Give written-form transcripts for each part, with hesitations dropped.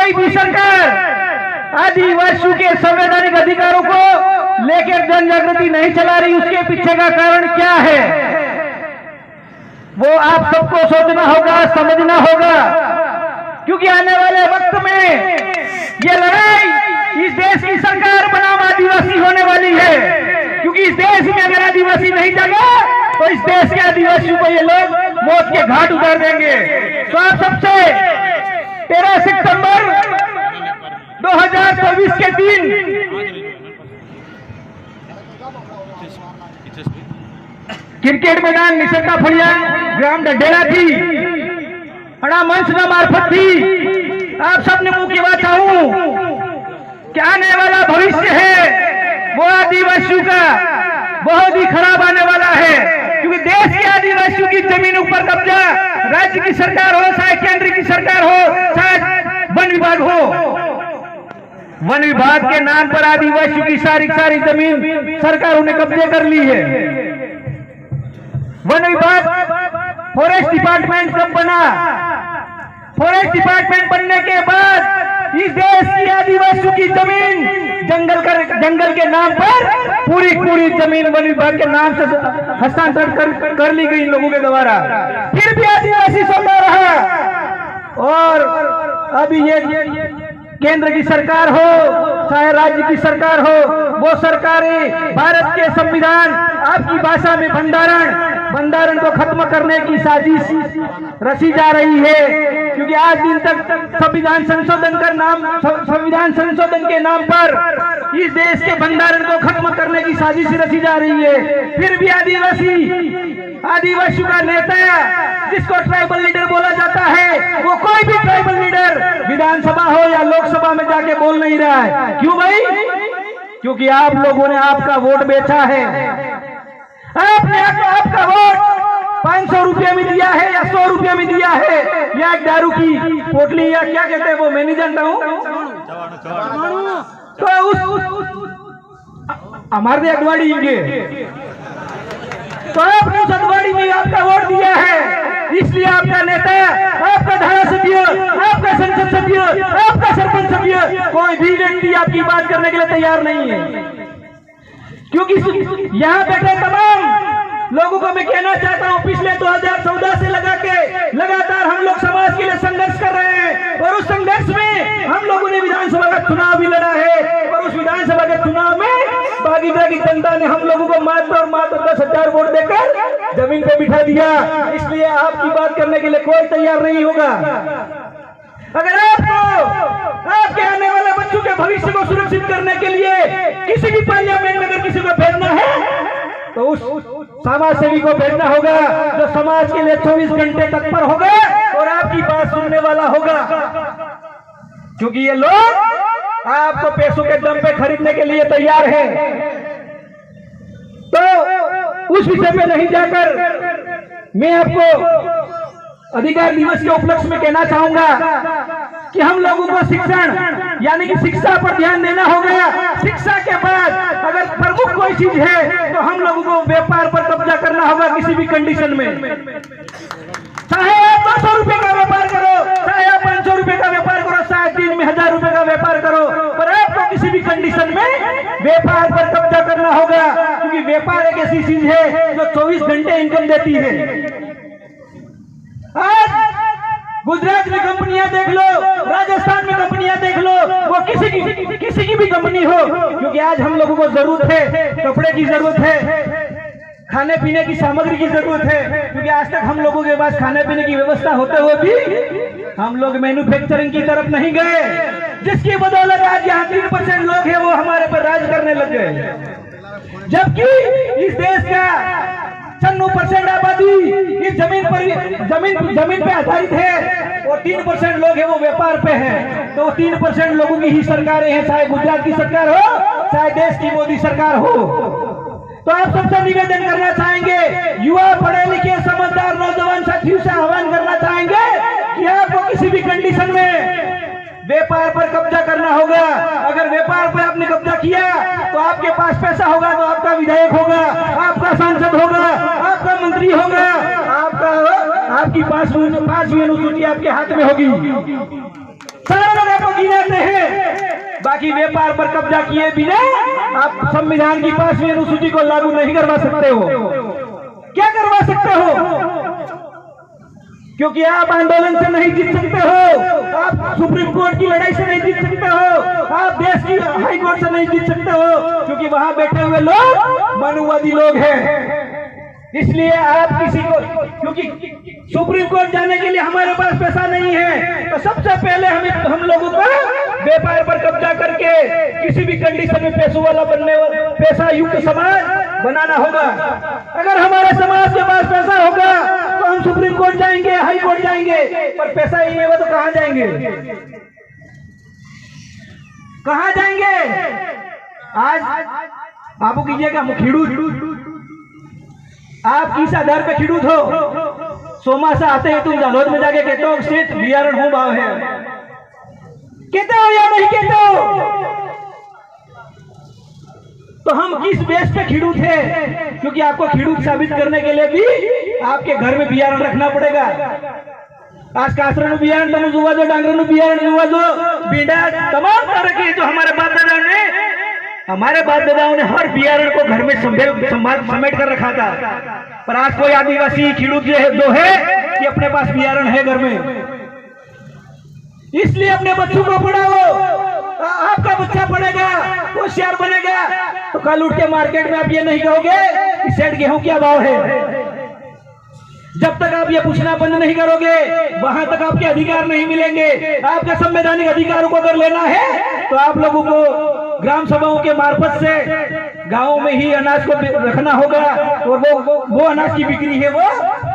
कोई भी सरकार आदिवासियों के संवैधानिक अधिकारों को लेकर जन जागृति नहीं चला रही, उसके पीछे का कारण क्या है वो आप सबको सोचना होगा, समझना होगा। क्योंकि आने वाले वक्त में ये लड़ाई इस देश की सरकार बनाम आदिवासी होने वाली है। क्योंकि इस देश में अगर आदिवासी नहीं जागा तो इस देश के आदिवासियों को ये लोग मौत के घाट उतार देंगे। तो आप सबसे 13 सितंबर 2024 के दिन क्रिकेट मैदान निसर्गा फड़िया ग्राम डडेरा थी बड़ा मंच न मार्फत थी आप सबने मुंह की बात चाहूं कि आने वाला भविष्य है वो आदिवासियों का बहुत ही खराब आने वाला है। क्योंकि देश के आदिवासियों की जमीनों पर कब्जा राज्य की सरकार हो, चाहे केंद्र की सरकार हो, चाहे वन विभाग हो, वन विभाग के नाम पर आदिवासियों की सारी जमीन सरकारों ने कब्जे कर ली है। वन विभाग फॉरेस्ट डिपार्टमेंट कब बना? फॉरेस्ट डिपार्टमेंट बनने के बाद इस देश की आदिवासियों की जमीन जंगल के नाम पर पूरी जमीन वन विभाग के नाम से हस्तांतरण कर ली गई लोगों के द्वारा। फिर भी आदिवासी सोता रहा। और अभी ये केंद्र की सरकार हो चाहे राज्य की सरकार हो, वो सरकारें भारत के संविधान आपकी भाषा में भंडारण को खत्म करने की साजिश रची जा रही है। क्योंकि आज दिन तक संविधान संशोधन के नाम पर इस देश के भंडारण को खत्म करने की साजिश रची जा रही है। फिर भी आदिवासियों का नेता जिसको ट्राइबल लीडर बोला जाता है, वो कोई भी ट्राइबल लीडर विधानसभा हो या लोकसभा में जाके बोल नहीं रहा है। क्यों भाई? क्योंकि आप लोगों ने आपका वोट बेचा है। आपने आपका वोट 500 रुपये में दिया है या 100 रुपये में दिया है या एक दारू की पोटली या क्या कहते हैं वो मैं नहीं जानता हूँ। तो हमारे अगवाड़ी तो आपने उस अगवाड़ी में आपका वोट दिया है, इसलिए आपका नेता, आपका धारासभ्य, आपका संसद सभ्य, आपका सरपंच सभ्य, कोई भी व्यक्ति आपकी बात करने के लिए तैयार नहीं है। क्योंकि यहाँ बैठे तमाम लोगों को मैं कहना चाहता हूँ, पिछले 2014 से लगातार हम लोग समाज के लिए संघर्ष कर रहे हैं। और उस संघर्ष में हम लोगों ने विधानसभा का चुनाव भी लड़ा है। और उस विधानसभा के चुनाव में बागीबागी जनता ने हम लोगों को मात्र 10,000 वोट देकर जमीन पे बिठा दिया। इसलिए आपकी बात करने के लिए कोई तैयार नहीं होगा। अगर आपको आपके आने वाले बच्चों के भविष्य को सुरक्षित करने के लिए किसी भी पार्लियामेंट में अगर किसी को भेजना है तो उस समाज सेवी को भेजना होगा जो समाज के लिए 24 घंटे तत्पर होगा और आपकी बात सुनने वाला होगा। क्योंकि ये लोग आपको पैसों के दम पे खरीदने के लिए तैयार हैं। तो उस विषय पे नहीं जाकर मैं आपको अधिकार दिवस के उपलक्ष्य में कहना चाहूंगा कि हम लोगों को शिक्षण यानी कि शिक्षा पर ध्यान देना होगा। शिक्षा के बाद अगर प्रमुख कोई चीज है तो हम लोगों को व्यापार पर कब्जा करना होगा किसी भी कंडीशन में। चाहे आप 200 रुपए का व्यापार करो, चाहे आप 500 रुपए का व्यापार करो, चाहे दिन में 1000 रुपए का व्यापार करो, पर आपको किसी भी कंडीशन में व्यापार पर कब्जा करना होगा। क्योंकि व्यापार एक ऐसी चीज है जो 24 घंटे इनकम देती है। आज गुजरात में कंपनियां देख लो, राजस्थान में कंपनियां देख लो, वो किसी की भी कंपनी हो, क्योंकि आज हम लोगों को जरूरत है, कपड़े की जरूरत है, खाने पीने की सामग्री की जरूरत है। क्योंकि आज तक हम लोगों के पास खाने पीने की व्यवस्था होते हुए भी हम लोग मैन्युफैक्चरिंग की तरफ नहीं गए, जिसकी बदौलत आज यहाँ 3% लोग हैं वो हमारे पर राज करने लग गए। जबकि इस देश का 96% आबादी इस जमीन पे आधारित है और 3% लोग हैं वो व्यापार पे हैं। तो 3% लोगों की ही सरकारें हैं, चाहे गुजरात की सरकार हो चाहे देश की मोदी सरकार हो। तो आप सबसे निवेदन करना चाहेंगे, युवा पढ़े लिखे समझदार नौजवान साथियों से आह्वान करना चाहेंगे कि आपको किसी भी कंडीशन में व्यापार पर कब्जा करना होगा। अगर व्यापार पर आपने कब्जा किया तो आपके पास पैसा होगा तो आपका विधायक होगा, आपका सांसद होगा, आपका मंत्री होगा, आपकी 5वीं अनुसूची आपके हाथ में होगी। सारे लोग आपको गिनाते हैं। बाकी व्यापार पर कब्जा किए बिना आप संविधान की 5वीं अनुसूची को लागू नहीं करवा सकते हो। क्या करवा सकते हो? क्योंकि आप आंदोलन से नहीं जीत सकते हो, आप सुप्रीम कोर्ट की लड़ाई से नहीं जीत सकते हो, आप देश की हाई कोर्ट से नहीं जीत सकते हो, क्योंकि वहां बैठे हुए लोग मनुवादी लोग हैं। इसलिए आप किसी को, क्योंकि सुप्रीम कोर्ट जाने के लिए हमारे पास पैसा नहीं है, तो सबसे पहले हम लोगों को व्यापार पर कब्जा करके किसी भी कंडीशन में पैसों वाला बनने वाला पैसा युक्त समाज बनाना होगा। अगर हमारे समाज के पास पैसा होगा तो हम सुप्रीम कोर्ट जाएंगे, हाई कोर्ट जाएंगे, पर पैसा ही नहीं होगा तो कहां जाएंगे? कहां जाएंगे? आज आपको कीजिएगा खेडूत, आप किस आधार पे खेडूत हो? सोमा से आते हैं तुम जालोद में जाके कहते हो स्थित बियारण हो भाव है, कहते हो या नहीं कहते हो? तो हम किस बेस पे खेडूत है? क्योंकि आपको खेडूत साबित करने के लिए भी आपके घर में बियारण रखना पड़ेगा। आज कासरा बियारण तम जुआ जो डांगरा बियारण जुआ जो बीड़ा तमाम तरह के जो हमारे बाप दादाओं ने हर बियारण को घर में समेट कर रखा था। पर आज कोई आदिवासी खेडूत जो है कि अपने पास बियारण है घर में। इसलिए अपने बच्चों को पढ़ाओ। आपका बच्चा पढ़ेगा, होशियार बनेगा, तो कल उठ के मार्केट में आप ये नहीं कहोगे कि सेठ गेहूं क्या भाव है। जब तक आप ये पूछना बंद नहीं करोगे, वहां तक आपके अधिकार नहीं मिलेंगे। आपके संवैधानिक अधिकारों को अगर लेना है तो आप लोगों को ग्राम सभाओं के मार्फत से गांव में ही अनाज को रखना होगा, और वो अनाज की बिक्री है वो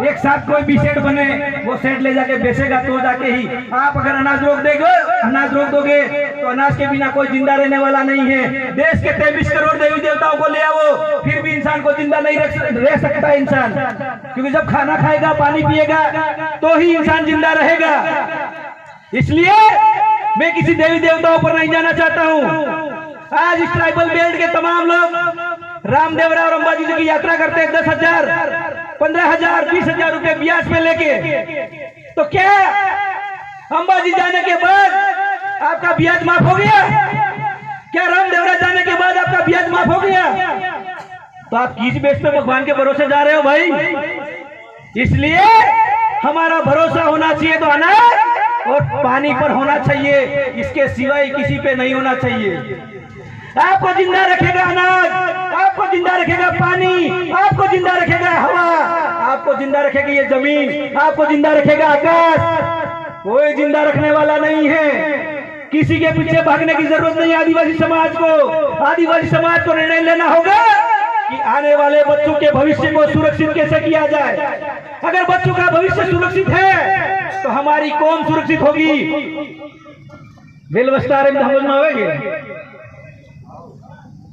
एक साथ कोई भी सेठ बने वो सेठ ले जाके बेचेगा तो जाके ही। आप अगर अनाज रोक दोगे तो अनाज के बिना कोई जिंदा रहने वाला नहीं है। देश के 23 करोड़ देवी देवताओं को ले आओ, फिर भी इंसान को जिंदा नहीं रह सकता इंसान, क्योंकि जब खाना खाएगा, पानी पिएगा तो ही इंसान जिंदा रहेगा। इसलिए मैं किसी देवी देवताओं पर नहीं जाना चाहता हूँ। आज इस ट्राइबल बेल्ट के तमाम लोग रामदेवरा और अंबाजी जी की यात्रा करते हैं 10,000, 15,000, 20,000 रुपए ब्याज पे लेके। तो क्या अंबाजी जाने के बाद आपका ब्याज माफ हो गया? क्या रामदेवरा जाने के बाद आपका ब्याज माफ हो गया? तो आप किस बेस पे भगवान के भरोसे जा रहे हो भाई? इसलिए हमारा भरोसा होना चाहिए तो अनाज और पानी पर होना चाहिए, इसके सिवाय किसी पे नहीं होना चाहिए। आपको जिंदा रखेगा अनाज, आपको जिंदा रखेगा पानी, आपको जिंदा रखेगा हवा, आपको जिंदा रखेगी ये जमीन, आपको जिंदा रखेगा आकाश। कोई जिंदा रखने वाला नहीं है। किसी के पीछे भागने की जरूरत नहीं है। आदिवासी समाज को निर्णय लेना होगा कि आने वाले बच्चों के भविष्य को सुरक्षित कैसे किया जाए। अगर बच्चों का भविष्य सुरक्षित है तो हमारी कौम सुरक्षित होगी। वेल वस्तार में समझ में आवेगी,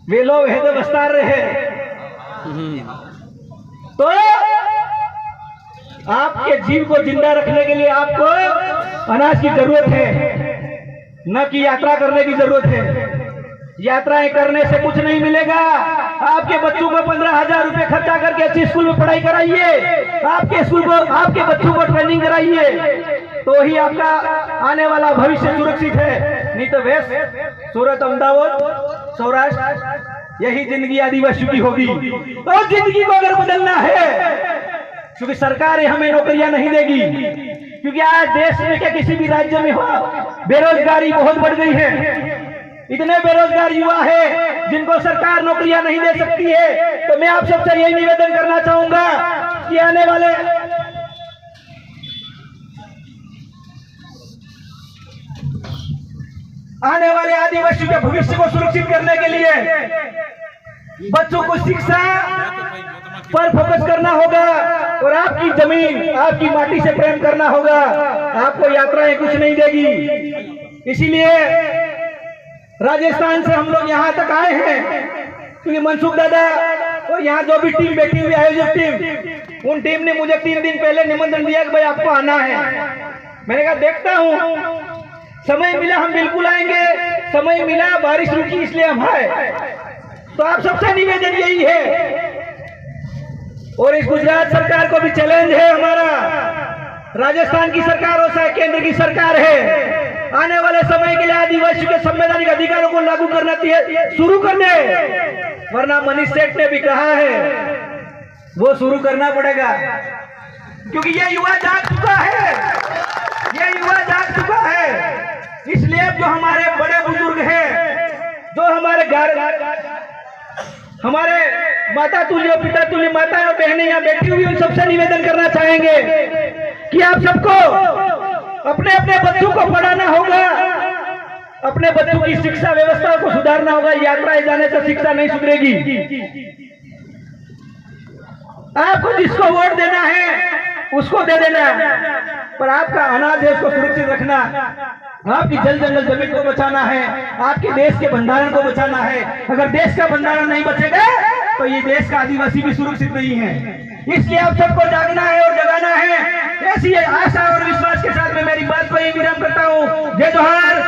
वे लोग है तो वस्तार रहे। तो आपके जीव को जिंदा रखने के लिए आपको अनाज की जरूरत है, न कि यात्रा करने की जरूरत है। यात्राएं करने से कुछ नहीं मिलेगा। आपके बच्चों को 15,000 रुपए खर्चा करके अच्छी स्कूल में पढ़ाई कराइए, आपके बच्चों को ट्रेनिंग कराइए, तो ही आपका आने वाला भविष्य सुरक्षित है। नहीं तो वेस्ट, सूरत, अहमदाबाद, सौराष्ट्र, यही जिंदगी आदिवासियों की होगी। तो जिंदगी को अगर बदलना है, क्योंकि सरकार हमें नौकरियां नहीं देगी, क्योंकि आज देश में क्या किसी भी राज्य में हो बेरोजगारी बहुत बढ़ गई है। इतने बेरोजगार युवा है जिनको सरकार नौकरियां नहीं दे सकती है। तो मैं आप सबसे यही निवेदन करना चाहूंगा कि आने वाले आदिवासियों के भविष्य को सुरक्षित करने के लिए बच्चों को शिक्षा पर फोकस करना होगा, और आपकी जमीन, आपकी माटी से प्रेम करना होगा। आपको यात्राएं कुछ नहीं देगी। इसीलिए राजस्थान से हम लोग यहाँ तक आए हैं, क्योंकि मनसुख दादा और यहाँ जो भी टीम बैठी हुई आयोजक टीम, उन टीम ने मुझे 3 दिन पहले निमंत्रण दिया कि भाई आपको आना है। मैंने कहा देखता हूँ, समय मिला हम बिल्कुल आएंगे। समय मिला, बारिश रुकी, इसलिए हम आए। तो आप सबसे निवेदन यही है, और इस गुजरात सरकार को भी चैलेंज है हमारा। राजस्थान की सरकार हो चाहे केंद्र की सरकार है, आने वाले समय के लिए आदिवासी के संवैधानिक अधिकारों को लागू करना शुरू करने, वरना मनीष सेठ ने भी कहा है वो शुरू करना पड़ेगा, क्योंकि ये युवा जाग चुका है, ये युवा जाग चुका है। इसलिए अब जो हमारे बड़े बुजुर्ग हैं, जो हमारे घर हमारे माता तुल्य पिता तुल्य माताएं और बहनें यहाँ बैठी हुई, उन सबसे निवेदन करना चाहेंगे कि आप सबको अपने अपने बच्चों को पढ़ाना होगा, अपने बच्चों की शिक्षा व्यवस्था को सुधारना होगा। यात्राएं जाने से शिक्षा नहीं सुधरेगी। आपको जिसको वोट देना है उसको दे देना, पर आपका अनाज है उसको सुरक्षित रखना, आपकी जल जंगल जमीन को बचाना है, आपके देश के भंडारण को बचाना है। अगर देश का भंडारण नहीं बचेगा तो ये देश का आदिवासी भी सुरक्षित नहीं है। इसलिए आप सबको जागना है और जगाना है। ऐसी आशा और विश्वास के साथ मैं मेरी बात को विराम करता हूँ। जय जोहार,